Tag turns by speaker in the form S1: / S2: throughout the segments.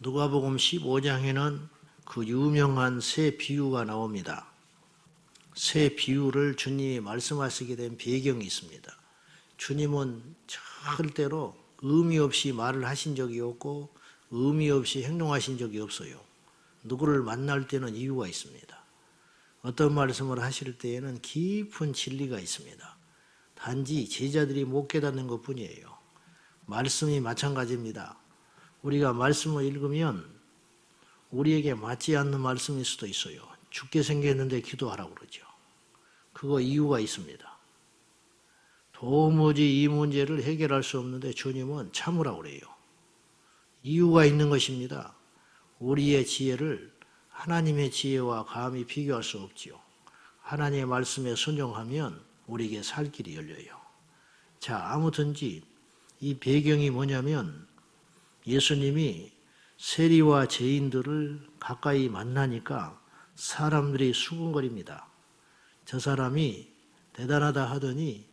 S1: 누가복음 15장에는 그 유명한 새 비유가 나옵니다. 새 비유를 주님이 말씀하시게 된 배경이 있습니다. 주님은 절대로 의미 없이 말을 하신 적이 없고 의미 없이 행동하신 적이 없어요. 누구를 만날 때는 이유가 있습니다. 어떤 말씀을 하실 때에는 깊은 진리가 있습니다. 단지 제자들이 못 깨닫는 것뿐이에요. 말씀이 마찬가지입니다. 우리가 말씀을 읽으면 우리에게 맞지 않는 말씀일 수도 있어요. 죽게 생겼는데 기도하라고 그러죠. 그거 이유가 있습니다. 도무지 이 문제를 해결할 수 없는데 주님은 참으라고 그래요. 이유가 있는 것입니다. 우리의 지혜를 하나님의 지혜와 감히 비교할 수 없지요. 하나님의 말씀에 순종하면 우리에게 살 길이 열려요. 자, 아무튼지 이 배경이 뭐냐면 예수님이 세리와 죄인들을 가까이 만나니까 사람들이 수군거립니다. 저 사람이 대단하다 하더니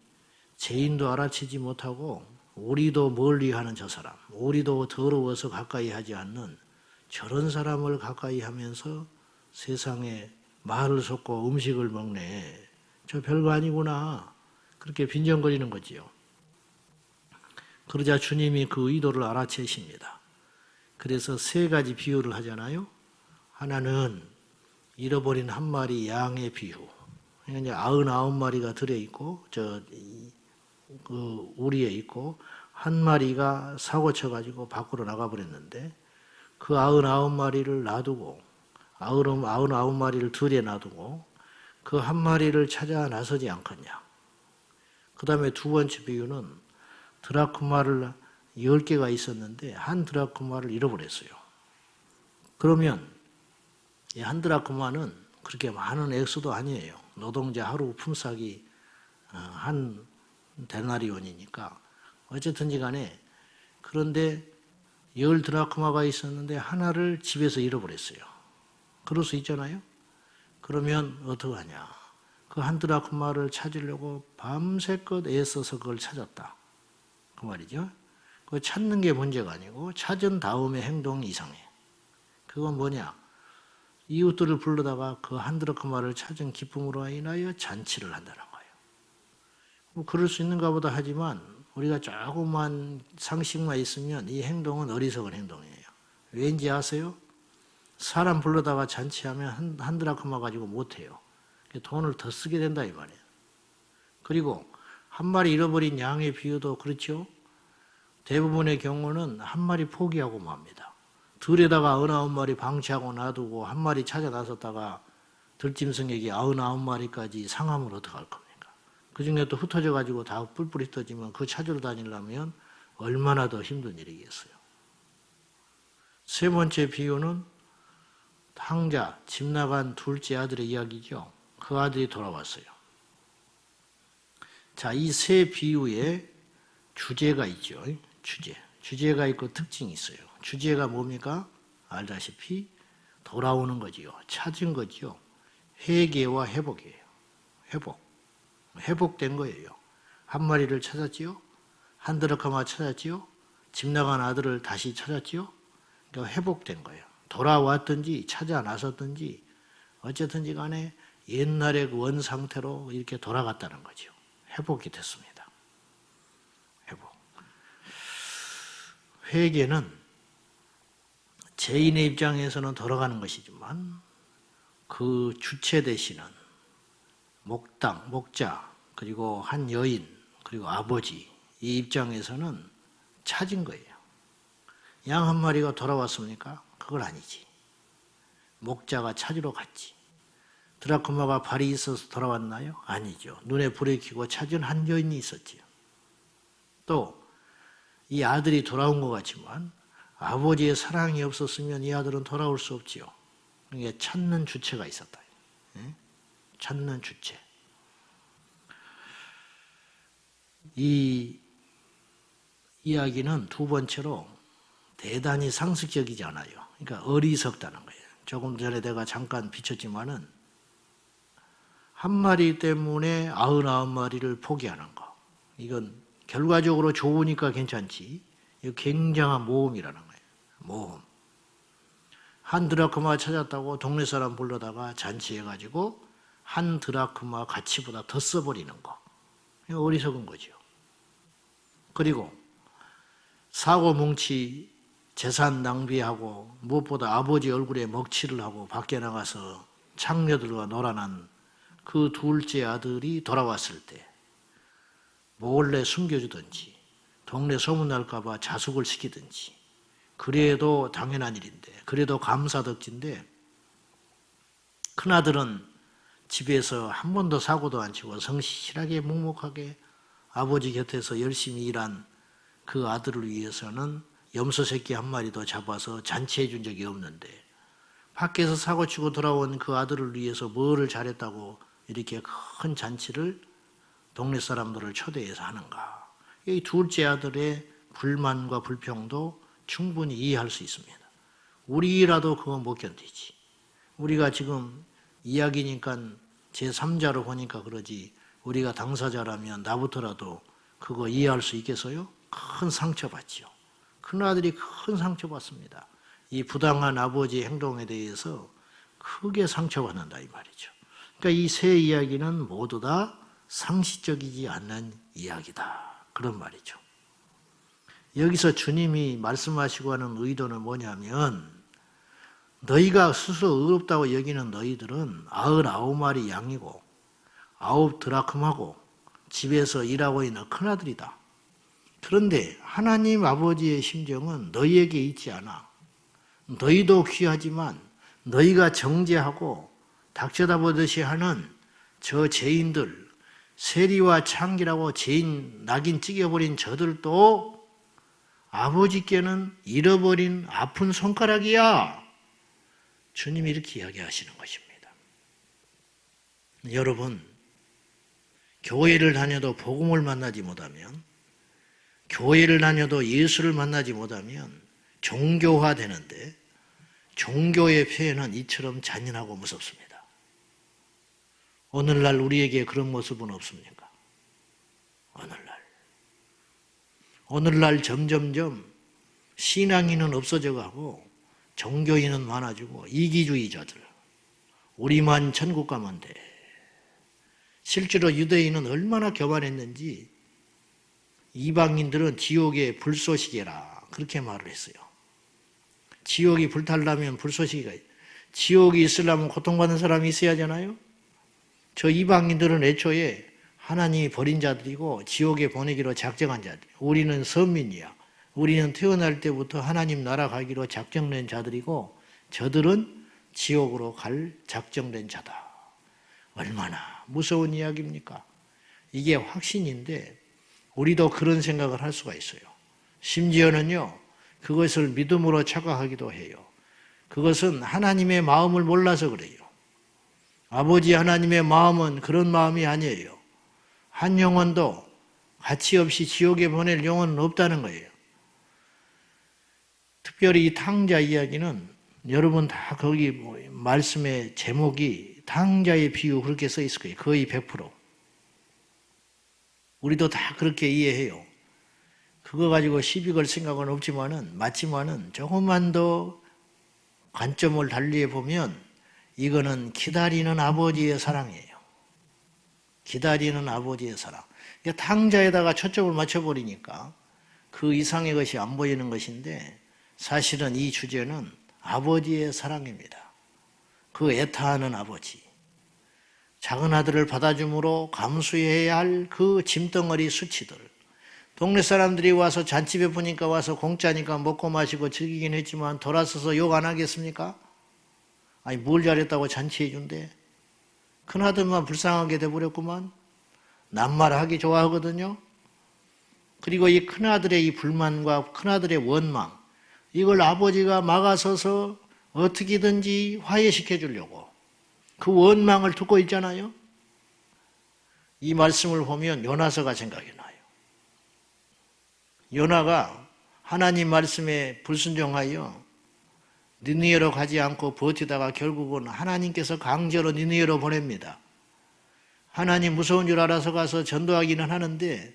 S1: 죄인도 알아채지 못하고 우리도 멀리하는 저 사람, 우리도 더러워서 가까이 하지 않는 저런 사람을 가까이 하면서 세상에 말을 섞고 음식을 먹네. 저 별거 아니구나. 그렇게 빈정거리는 거지요. 그러자 주님이 그 의도를 알아채십니다. 그래서 세 가지 비유를 하잖아요. 하나는 잃어버린 한 마리 양의 비유. 그러니까 99마리가 들어있고, 우리에 있고, 한 마리가 사고 쳐가지고 밖으로 나가버렸는데, 그 99마리를 놔두고, 99마리를 들에 놔두고, 그 한 마리를 찾아 나서지 않겠냐. 그 다음에 두 번째 비유는 드라크마를 10개가 있었는데 한 드라크마를 잃어버렸어요. 그러면 이 한 드라크마는 그렇게 많은 액수도 아니에요. 노동자 하루 품삯이 한 데나리온이니까 어쨌든지 간에 그런데 10 드라크마가 있었는데 하나를 집에서 잃어버렸어요. 그럴 수 있잖아요. 그러면 어떡하냐. 그 한 드라크마를 찾으려고 밤새껏 애써서 그걸 찾았다. 그 말이죠. 그 찾는 게 문제가 아니고 찾은 다음에 행동이 이상해. 그건 뭐냐? 이웃들을 불러다가 그 한 드라크마를 찾은 기쁨으로 인하여 잔치를 한다는 거예요. 뭐 그럴 수 있는가 보다 하지만 우리가 조금만 상식만 있으면 이 행동은 어리석은 행동이에요. 왠지 아세요? 사람 불러다가 잔치하면 한 드라크마 가지고 못해요. 돈을 더 쓰게 된다 이 말이에요. 그리고 한 마리 잃어버린 양의 비유도 그렇죠. 대부분의 경우는 한 마리 포기하고 맙니다. 들에다가 99마리 방치하고 놔두고 한 마리 찾아 나섰다가 들짐승에게 99마리까지 상하면 어떡할 겁니까? 그 중에 또 흩어져 가지고 다 뿔뿔이 흩어지면 그 찾으러 다니려면 얼마나 더 힘든 일이겠어요. 세 번째 비유는 황자, 집 나간 둘째 아들의 이야기죠. 그 아들이 돌아왔어요. 자, 이 세 비유에 주제가 있죠. 주제가 있고 특징이 있어요. 주제가 뭡니까? 알다시피 돌아오는 거지요. 찾은 거지요. 회개와 회복이에요. 회복된 거예요. 한 마리를 찾았지요. 한 드라크마 찾았지요. 집 나간 아들을 다시 찾았지요. 그러니까 회복된 거예요. 돌아왔든지 찾아 나섰든지 어쨌든지 간에 옛날의 그 원 상태로 이렇게 돌아갔다는 거죠. 회복이 됐습니다. 회복. 회개는 죄인의 입장에서는 돌아가는 것이지만 그 주체 되시는 목자, 그리고 한 여인, 그리고 아버지 이 입장에서는 찾은 거예요. 양 한 마리가 돌아왔습니까? 그건 아니지. 목자가 찾으러 갔지. 드라크마가 발이 있어서 돌아왔나요? 아니죠. 눈에 불을 켜고 찾은 한 여인이 있었지요. 또 이 아들이 돌아온 것 같지만 아버지의 사랑이 없었으면 이 아들은 돌아올 수 없지요. 그러니까 찾는 주체가 있었다. 찾는 주체. 이 이야기는 두 번째로 대단히 상식적이지 않아요. 그러니까 어리석다는 거예요. 조금 전에 내가 잠깐 비쳤지만은 한 마리 때문에 99마리를 포기하는 거. 이건 결과적으로 좋으니까 괜찮지. 이거 굉장한 모험이라는 거예요. 모험. 한 드라크마 찾았다고 동네 사람 불러다가 잔치해가지고 한 드라크마 가치보다 더 써버리는 거. 이거 어리석은 거죠. 그리고 사고뭉치 재산 낭비하고 무엇보다 아버지 얼굴에 먹칠을 하고 밖에 나가서 창녀들과 놀아난 그 둘째 아들이 돌아왔을 때 몰래 숨겨주든지 동네 소문날까 봐 자숙을 시키든지 그래도 당연한 일인데 그래도 감사덕진데 큰아들은 집에서 한 번도 사고도 안 치고 성실하게 묵묵하게 아버지 곁에서 열심히 일한 그 아들을 위해서는 염소 새끼 한 마리도 잡아서 잔치해 준 적이 없는데 밖에서 사고 치고 돌아온 그 아들을 위해서 뭐를 잘했다고 이렇게 큰 잔치를 동네 사람들을 초대해서 하는가. 이 둘째 아들의 불만과 불평도 충분히 이해할 수 있습니다. 우리라도 그거 못 견디지. 우리가 지금 이야기니까 제3자로 보니까 그러지 우리가 당사자라면 나부터라도 그거 이해할 수 있겠어요? 큰 상처받지요. 큰아들이 큰 상처받습니다. 이 부당한 아버지의 행동에 대해서 크게 상처받는다 이 말이죠. 그러니까 이 세 이야기는 모두 다 상식적이지 않는 이야기다. 그런 말이죠. 여기서 주님이 말씀하시고 하는 의도는 뭐냐면 너희가 스스로 의롭다고 여기는 너희들은 99마리 양이고 9 드라크마고 집에서 일하고 있는 큰아들이다. 그런데 하나님 아버지의 심정은 너희에게 있지 않아. 너희도 귀하지만 너희가 정죄하고 닥쳐다보듯이 하는 저 죄인들, 세리와 창기라고 죄인 낙인 찍어버린 저들도 아버지께는 잃어버린 아픈 손가락이야. 주님이 이렇게 이야기하시는 것입니다. 여러분, 교회를 다녀도 복음을 만나지 못하면, 교회를 다녀도 예수를 만나지 못하면 종교화되는데 종교의 폐해는 이처럼 잔인하고 무섭습니다. 오늘날 우리에게 그런 모습은 없습니까? 오늘날 점점점 신앙인은 없어져 가고 종교인은 많아지고 이기주의자들, 우리만 천국 가면 돼. 실제로 유대인은 얼마나 교만했는지 이방인들은 지옥의 불쏘시개라 그렇게 말을 했어요. 지옥이 불타려면 불쏘시개가 지옥이 있으려면 고통받는 사람이 있어야 하잖아요. 저 이방인들은 애초에 하나님이 버린 자들이고 지옥에 보내기로 작정한 자들. 우리는 선민이야. 우리는 태어날 때부터 하나님 나라 가기로 작정된 자들이고 저들은 지옥으로 갈 작정된 자다. 얼마나 무서운 이야기입니까? 이게 확신인데 우리도 그런 생각을 할 수가 있어요. 심지어는요, 그것을 믿음으로 착각하기도 해요. 그것은 하나님의 마음을 몰라서 그래요. 아버지 하나님의 마음은 그런 마음이 아니에요. 한 영혼도 가치 없이 지옥에 보낼 영혼은 없다는 거예요. 특별히 이 탕자 이야기는 여러분 다 거기 말씀의 제목이 탕자의 비유 그렇게 써 있을 거예요. 거의 100%. 우리도 다 그렇게 이해해요. 그거 가지고 시비 걸 생각은 맞지만은 조금만 더 관점을 달리해 보면 이거는 기다리는 아버지의 사랑이에요. 기다리는 아버지의 사랑. 탕자에다가 초점을 맞춰버리니까 그 이상의 것이 안 보이는 것인데 사실은 이 주제는 아버지의 사랑입니다. 그 애타하는 아버지. 작은 아들을 받아줌으로 감수해야 할 그 짐덩어리 수치들. 동네 사람들이 와서 잔치 베푸니까 와서 공짜니까 먹고 마시고 즐기긴 했지만 돌아서서 욕 안 하겠습니까? 아니 뭘 잘했다고 잔치해 준대. 큰아들만 불쌍하게 돼버렸구만. 남말하기 좋아하거든요. 그리고 이 큰아들의 이 불만과 큰아들의 원망, 이걸 아버지가 막아서서 어떻게든지 화해시켜 주려고 그 원망을 듣고 있잖아요. 이 말씀을 보면 요나서가 생각이 나요. 요나가 하나님 말씀에 불순종하여 니느웨로 가지 않고 버티다가 결국은 하나님께서 강제로 니느웨로 보냅니다. 하나님 무서운 줄 알아서 가서 전도하기는 하는데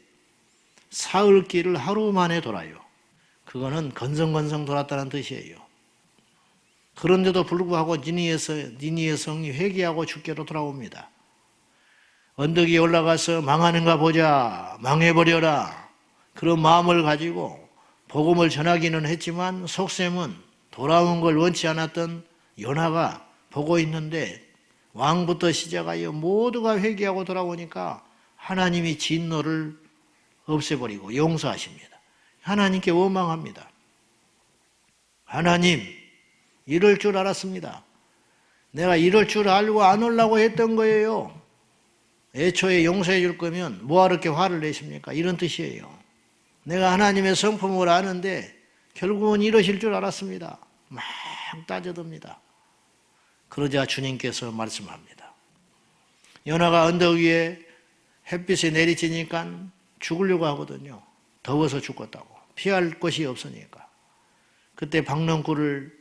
S1: 사흘 길을 하루 만에 돌아요. 그거는 건성건성 돌았다는 뜻이에요. 그런데도 불구하고 니니의 성이 회개하고 주께로 돌아옵니다. 언덕 위에 올라가서 망하는가 보자, 망해버려라, 그런 마음을 가지고 복음을 전하기는 했지만 속셈은 돌아온 걸 원치 않았던 요나가 보고 있는데 왕부터 시작하여 모두가 회개하고 돌아오니까 하나님이 진노를 없애버리고 용서하십니다. 하나님께 원망합니다. 하나님, 이럴 줄 알았습니다. 내가 이럴 줄 알고 안 오려고 했던 거예요. 애초에 용서해 줄 거면 뭐하러 이렇게 화를 내십니까? 이런 뜻이에요. 내가 하나님의 성품을 아는데 결국은 이러실 줄 알았습니다. 막 따져듭니다. 그러자 주님께서 말씀합니다. 요나가 언덕 위에 햇빛이 내리치니까 죽으려고 하거든요. 더워서 죽겠다고. 피할 곳이 없으니까. 그때 박넝쿨을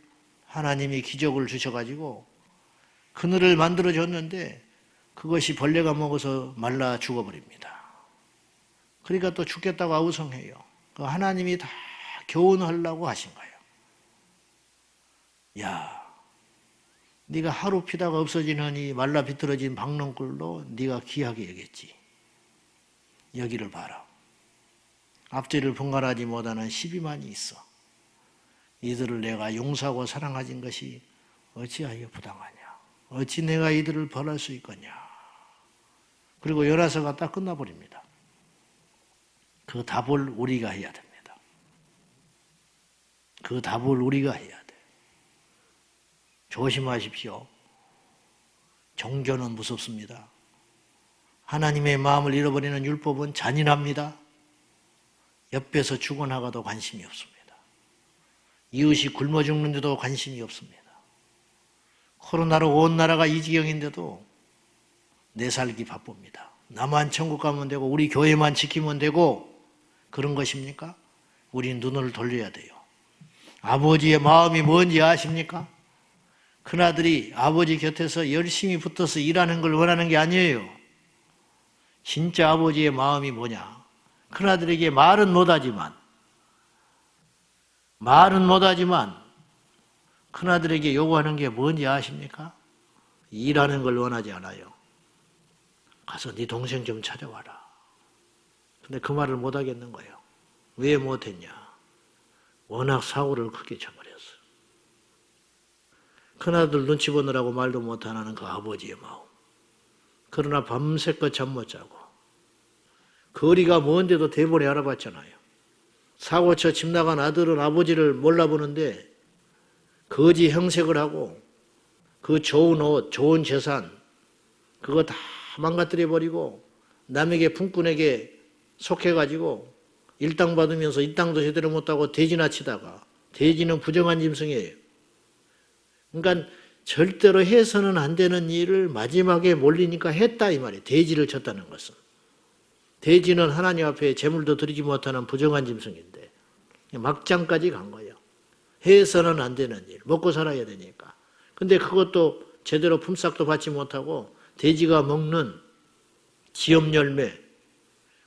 S1: 하나님이 기적을 주셔가지고 그늘을 만들어줬는데 그것이 벌레가 먹어서 말라 죽어버립니다. 그러니까 또 죽겠다고 아우성해요. 하나님이 다 교훈하려고 하신 거예요. 야, 네가 하루 피다가 없어지는 이 말라 비틀어진 박넝쿨로 네가 귀하게 여겼지. 여기를 봐라. 앞뒤를 분간하지 못하는 12만이 있어. 이들을 내가 용서하고 사랑하신 것이 어찌하여 부당하냐. 어찌 내가 이들을 벌할 수 있겠냐. 그리고 요나서가 딱 끝나버립니다. 그 답을 우리가 해야 됩니다. 그 답을 우리가 해야 돼. 조심하십시오. 종교는 무섭습니다. 하나님의 마음을 잃어버리는 율법은 잔인합니다. 옆에서 죽어나가도 관심이 없습니다. 이웃이 굶어 죽는데도 관심이 없습니다. 코로나로 온 나라가 이 지경인데도 내 살기 바쁩니다. 나만 천국 가면 되고 우리 교회만 지키면 되고 그런 것입니까? 우리 눈을 돌려야 돼요. 아버지의 마음이 뭔지 아십니까? 큰아들이 아버지 곁에서 열심히 붙어서 일하는 걸 원하는 게 아니에요. 진짜 아버지의 마음이 뭐냐? 큰아들에게 말은 못하지만 큰아들에게 요구하는 게 뭔지 아십니까? 일하는 걸 원하지 않아요. 가서 네 동생 좀 찾아와라. 근데 그 말을 못하겠는 거예요. 왜 못했냐? 워낙 사고를 크게 쳐버렸어. 큰아들 눈치 보느라고 말도 못하는 그 아버지의 마음. 그러나 밤새껏 잠 못 자고 거리가 먼데도 대본에 알아봤잖아요. 사고쳐 집 나간 아들은 아버지를 몰라보는데 거지 형색을 하고 그 좋은 옷, 좋은 재산 그거 다 망가뜨려버리고 남에게 품꾼에게 속해가지고 일당 받으면서 이 땅도 제대로 못하고 돼지나 치다가 돼지는 부정한 짐승이에요. 그러니까 절대로 해서는 안 되는 일을 마지막에 몰리니까 했다 이 말이에요. 돼지를 쳤다는 것은. 돼지는 하나님 앞에 제물도 드리지 못하는 부정한 짐승인데 막장까지 간 거예요. 해서는 안 되는 일, 먹고 살아야 되니까. 근데 그것도 제대로 품삯도 받지 못하고 돼지가 먹는 지엽열매,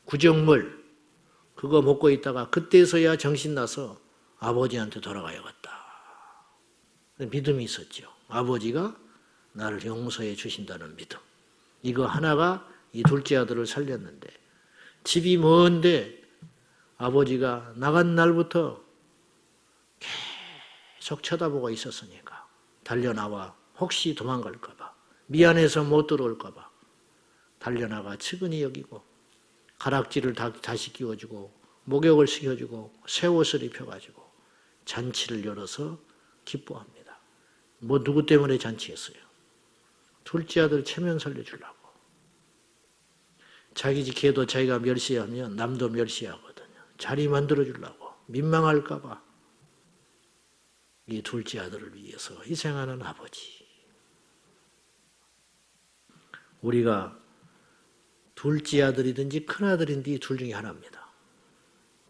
S1: 구정물 그거 먹고 있다가 그때서야 정신나서 아버지한테 돌아가야겠다. 믿음이 있었죠. 아버지가 나를 용서해 주신다는 믿음. 이거 하나가 이 둘째 아들을 살렸는데 집이 먼데 아버지가 나간 날부터 계속 쳐다보고 있었으니까 달려나와 혹시 도망갈까 봐 미안해서 못 들어올까 봐 달려나가 측은히 여기고 가락지를 다시 끼워주고 목욕을 시켜주고 새 옷을 입혀가지고 잔치를 열어서 기뻐합니다. 뭐 누구 때문에 잔치했어요? 둘째 아들 체면 살려주려고. 자기 개도 자기가 멸시하면 남도 멸시하거든요. 자리 만들어주려고. 민망할까 봐. 이 둘째 아들을 위해서 희생하는 아버지. 우리가 둘째 아들이든지 큰아들인지 이 둘 중에 하나입니다.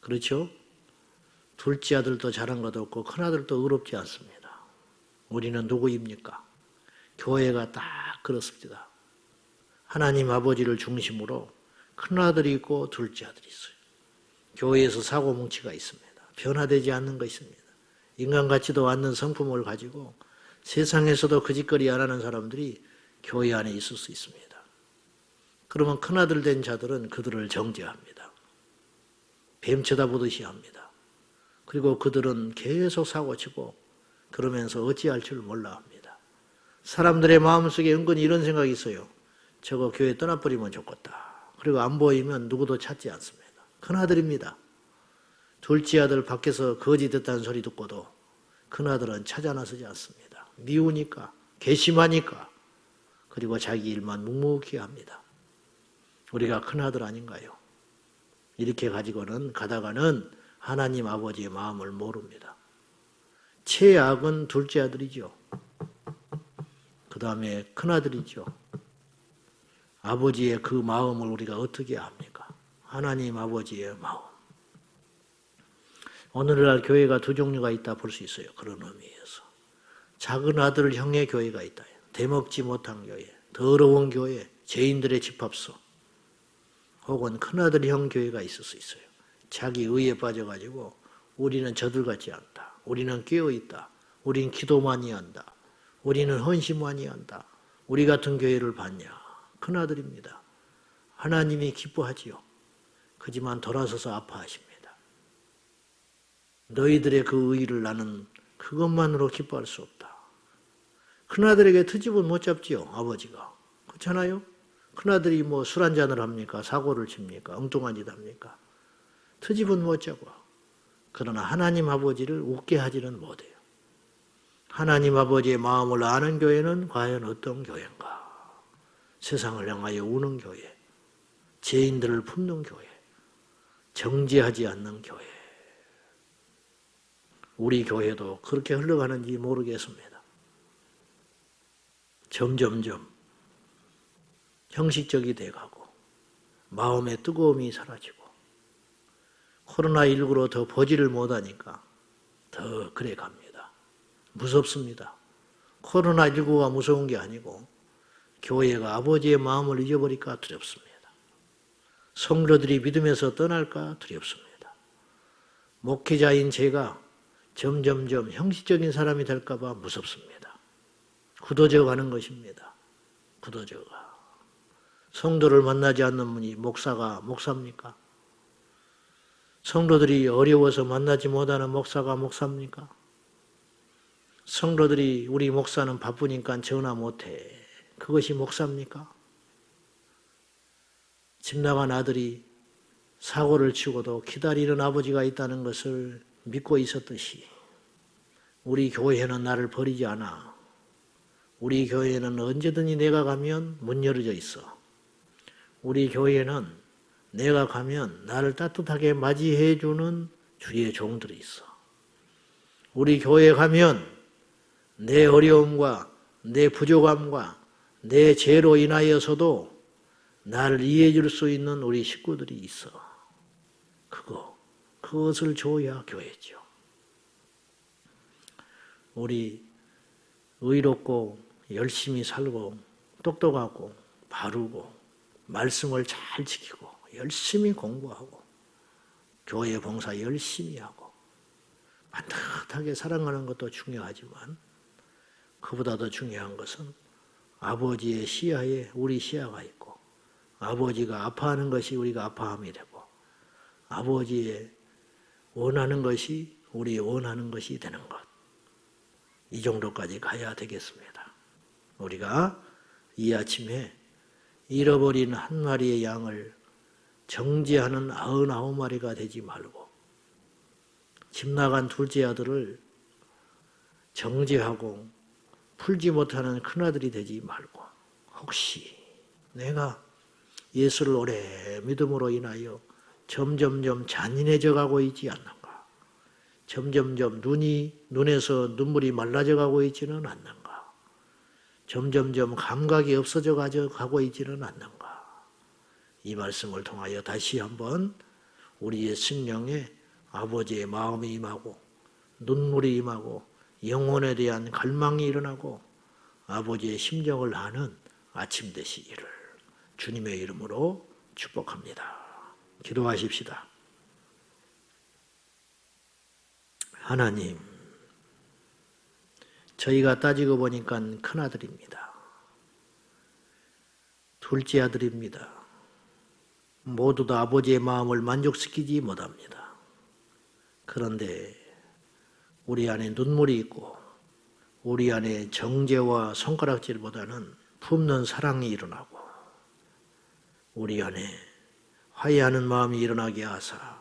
S1: 그렇죠? 둘째 아들도 잘한 것도 없고 큰아들도 의롭지 않습니다. 우리는 누구입니까? 교회가 딱 그렇습니다. 하나님 아버지를 중심으로 큰아들이 있고 둘째 아들이 있어요. 교회에서 사고뭉치가 있습니다. 변화되지 않는 거 있습니다. 인간 같지도 않는 성품을 가지고 세상에서도 그 짓거리 안 하는 사람들이 교회 안에 있을 수 있습니다. 그러면 큰아들 된 자들은 그들을 정죄합니다. 뱀 쳐다보듯이 합니다. 그리고 그들은 계속 사고치고 그러면서 어찌할 줄 몰라 합니다. 사람들의 마음속에 은근히 이런 생각이 있어요. 저거 교회 떠나버리면 좋겠다. 그리고 안 보이면 누구도 찾지 않습니다. 큰아들입니다. 둘째 아들 밖에서 거짓됐다는 소리 듣고도 큰아들은 찾아 나서지 않습니다. 미우니까, 괘씸하니까, 그리고 자기 일만 묵묵히 합니다. 우리가 큰아들 아닌가요? 이렇게 가지고는 가다가는 하나님 아버지의 마음을 모릅니다. 최악은 둘째 아들이죠. 그 다음에 큰아들이죠. 아버지의 그 마음을 우리가 어떻게 합니까? 하나님 아버지의 마음. 오늘날 교회가 두 종류가 있다 볼 수 있어요. 그런 의미에서. 작은 아들 형의 교회가 있다. 대먹지 못한 교회, 더러운 교회, 죄인들의 집합소. 혹은 큰아들 형 교회가 있을 수 있어요. 자기 의에 빠져가지고 우리는 저들 같지 않다. 우리는 깨어있다. 우리는 기도 많이 한다. 우리는 헌신 많이 한다. 우리 같은 교회를 봤냐. 큰아들입니다. 하나님이 기뻐하지요. 그지만 돌아서서 아파하십니다. 너희들의 그 의를 나는 그것만으로 기뻐할 수 없다. 큰아들에게 트집은 못 잡지요. 아버지가. 그렇잖아요? 큰아들이 뭐 술 한잔을 합니까? 사고를 칩니까? 엉뚱한 짓 합니까? 트집은 못 잡아. 그러나 하나님 아버지를 웃게 하지는 못해요. 하나님 아버지의 마음을 아는 교회는 과연 어떤 교회인가? 세상을 향하여 우는 교회, 죄인들을 품는 교회, 정죄하지 않는 교회. 우리 교회도 그렇게 흘러가는지 모르겠습니다. 점점점 형식적이 돼가고 마음의 뜨거움이 사라지고 코로나19로 더 보지를 못하니까 더 그래 갑니다. 무섭습니다. 코로나19가 무서운 게 아니고 교회가 아버지의 마음을 잊어버릴까 두렵습니다. 성도들이 믿음에서 떠날까 두렵습니다. 목회자인 제가 점점점 형식적인 사람이 될까 봐 무섭습니다. 굳어져 가는 것입니다. 굳어져가. 성도를 만나지 않는 분이 목사입니까? 성도들이 어려워서 만나지 못하는 목사가 목사입니까? 성도들이 우리 목사는 바쁘니까 전화 못해. 그것이 목사입니까? 집 나간 아들이 사고를 치고도 기다리는 아버지가 있다는 것을 믿고 있었듯이 우리 교회는 나를 버리지 않아. 우리 교회는 언제든지 내가 가면 문 열어져 있어. 우리 교회는 내가 가면 나를 따뜻하게 맞이해 주는 주의 종들이 있어. 우리 교회에 가면 내 어려움과 내 부족함과 내 죄로 인하여서도 나를 이해해 줄 수 있는 우리 식구들이 있어. 그것을 줘야 교회죠. 우리 의롭고 열심히 살고 똑똑하고 바르고 말씀을 잘 지키고 열심히 공부하고 교회 봉사 열심히 하고 반듯하게 살아가는 것도 중요하지만 그보다 더 중요한 것은 아버지의 시야에 우리 시야가 있고 아버지가 아파하는 것이 우리가 아파함이 되고 아버지의 원하는 것이 우리 원하는 것이 되는 것. 이 정도까지 가야 되겠습니다. 우리가 이 아침에 잃어버린 한 마리의 양을 정죄하는 99마리가 되지 말고 집 나간 둘째 아들을 정죄하고 풀지 못하는 큰아들이 되지 말고 혹시 내가 예수를 오래 믿음으로 인하여 점점점 잔인해져 가고 있지 않는가? 점점점 눈에서 눈물이 말라져 가고 있지는 않는가? 점점점 감각이 없어져 가고 있지는 않는가? 이 말씀을 통하여 다시 한번 우리의 심령에 아버지의 마음이 임하고 눈물이 임하고 영혼에 대한 갈망이 일어나고 아버지의 심정을 아는 아침 되시기를 주님의 이름으로 축복합니다. 기도하십시다. 하나님, 저희가 따지고 보니까 큰아들입니다. 둘째 아들입니다. 모두 다 아버지의 마음을 만족시키지 못합니다. 그런데 우리 안에 눈물이 있고 우리 안에 정죄와 손가락질보다는 품는 사랑이 일어나고 우리 안에 화해하는 마음이 일어나게 하사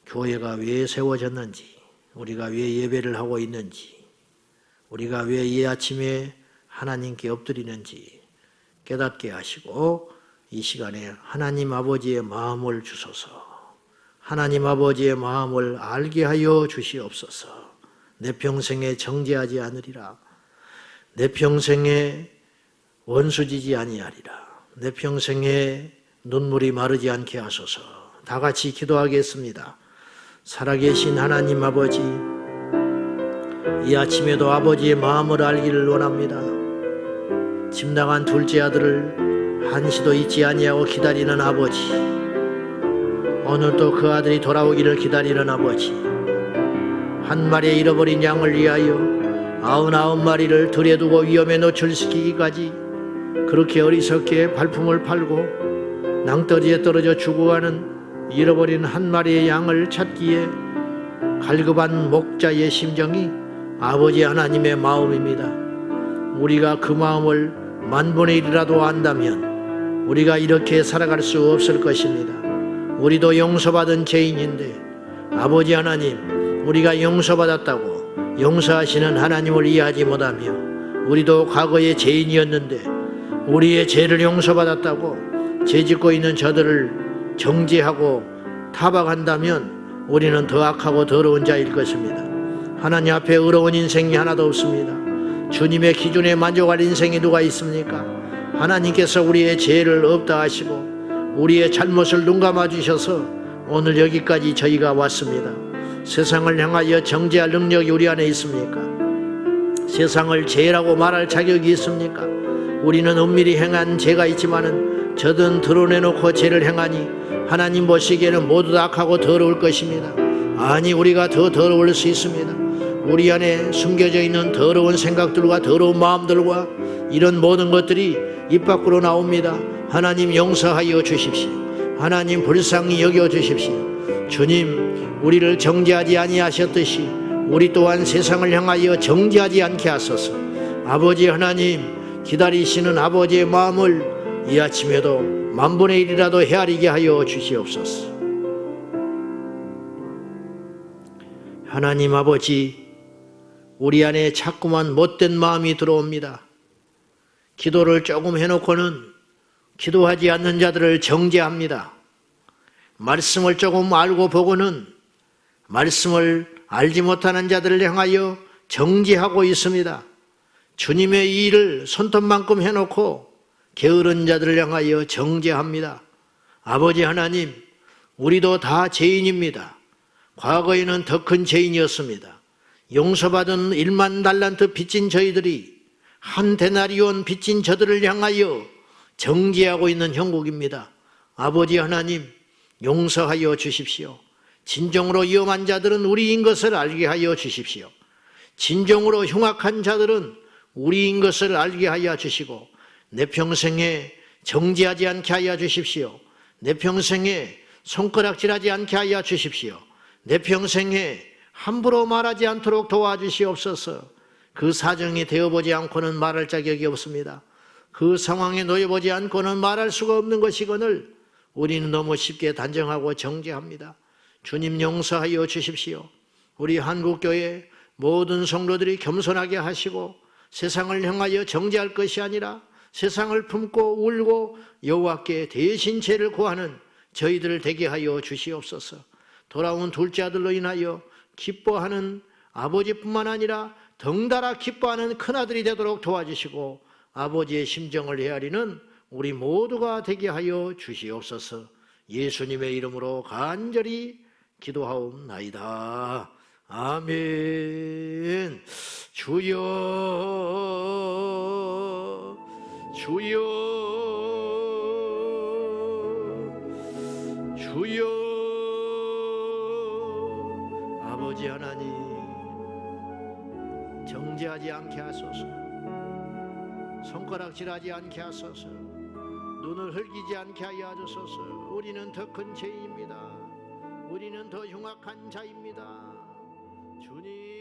S1: 교회가 왜 세워졌는지, 우리가 왜 예배를 하고 있는지, 우리가 왜 이 아침에 하나님께 엎드리는지 깨닫게 하시고 이 시간에 하나님 아버지의 마음을 주소서, 하나님 아버지의 마음을 알게 하여 주시옵소서. 내 평생에 정죄하지 않으리라. 내 평생에 원수지지 아니하리라. 내 평생에 눈물이 마르지 않게 하소서. 다 같이 기도하겠습니다. 살아계신 하나님 아버지, 이 아침에도 아버지의 마음을 알기를 원합니다. 집 나간 둘째 아들을 한시도 잊지 아니하고 기다리는 아버지, 오늘도 그 아들이 돌아오기를 기다리는 아버지, 한 마리의 잃어버린 양을 위하여 99마리를 들에 두고 위험에 노출시키기까지 그렇게 어리석게 발품을 팔고 낭떠러지에 떨어져 죽어가는 잃어버린 한 마리의 양을 찾기에 갈급한 목자의 심정이 아버지 하나님의 마음입니다. 우리가 그 마음을 만분의 일이라도 안다면 우리가 이렇게 살아갈 수 없을 것입니다. 우리도 용서받은 죄인인데 아버지 하나님, 우리가 용서받았다고 용서하시는 하나님을 이해하지 못하며 우리도 과거의 죄인이었는데 우리의 죄를 용서받았다고 죄짓고 있는 저들을 정죄하고 타박한다면 우리는 더 악하고 더러운 자일 것입니다. 하나님 앞에 의로운 인생이 하나도 없습니다. 주님의 기준에 만족할 인생이 누가 있습니까? 하나님께서 우리의 죄를 없다 하시고 우리의 잘못을 눈감아 주셔서 오늘 여기까지 저희가 왔습니다. 세상을 향하여 정죄할 능력이 우리 안에 있습니까? 세상을 죄라고 말할 자격이 있습니까? 우리는 은밀히 행한 죄가 있지만은 저든 드러내놓고 죄를 행하니 하나님 보시기에는 모두 다 악하고 더러울 것입니다. 아니, 우리가 더 더러울 수 있습니다. 우리 안에 숨겨져 있는 더러운 생각들과 더러운 마음들과 이런 모든 것들이 입 밖으로 나옵니다. 하나님 용서하여 주십시오. 하나님 불쌍히 여겨 주십시오. 주님, 우리를 정죄하지 아니하셨듯이 우리 또한 세상을 향하여 정죄하지 않게 하소서. 아버지 하나님, 기다리시는 아버지의 마음을 이 아침에도 만분의 일이라도 헤아리게 하여 주시옵소서. 하나님 아버지, 우리 안에 자꾸만 못된 마음이 들어옵니다. 기도를 조금 해놓고는 기도하지 않는 자들을 정죄합니다. 말씀을 조금 알고 보고는 말씀을 알지 못하는 자들을 향하여 정죄하고 있습니다. 주님의 이 일을 손톱만큼 해놓고 게으른 자들을 향하여 정죄합니다. 아버지 하나님, 우리도 다 죄인입니다. 과거에는 더 큰 죄인이었습니다. 용서받은 1만 달란트 빚진 저희들이 한 데나리온 빚진 저들을 향하여 정죄하고 있는 형국입니다. 아버지 하나님, 용서하여 주십시오. 진정으로 위험한 자들은 우리인 것을 알게 하여 주십시오. 진정으로 흉악한 자들은 우리인 것을 알게 하여 주시고 내 평생에 정죄하지 않게 하여 주십시오. 내 평생에 손가락질하지 않게 하여 주십시오. 내 평생에 함부로 말하지 않도록 도와주시옵소서. 그 사정이 되어보지 않고는 말할 자격이 없습니다. 그 상황에 놓여보지 않고는 말할 수가 없는 것이거늘 우리는 너무 쉽게 단정하고 정죄합니다. 주님 용서하여 주십시오. 우리 한국교회 모든 성도들이 겸손하게 하시고 세상을 향하여 정죄할 것이 아니라 세상을 품고 울고 여호와께 대신 죄를 구하는 저희들을 되게 하여 주시옵소서. 돌아온 둘째 아들로 인하여 기뻐하는 아버지뿐만 아니라 덩달아 기뻐하는 큰아들이 되도록 도와주시고 아버지의 심정을 헤아리는 우리 모두가 되게 하여 주시옵소서. 예수님의 이름으로 간절히 기도하옵나이다. 아멘. 주여, 주여, 주여. 아버지 하나님, 정죄하지 않고 않게 하소서. 손가락질하지 않게 하소서. 눈을 흘기지 않게 하여 주소서. 우리는 더 큰 죄인입니다. 우리는 더 흉악한 자입니다. 주님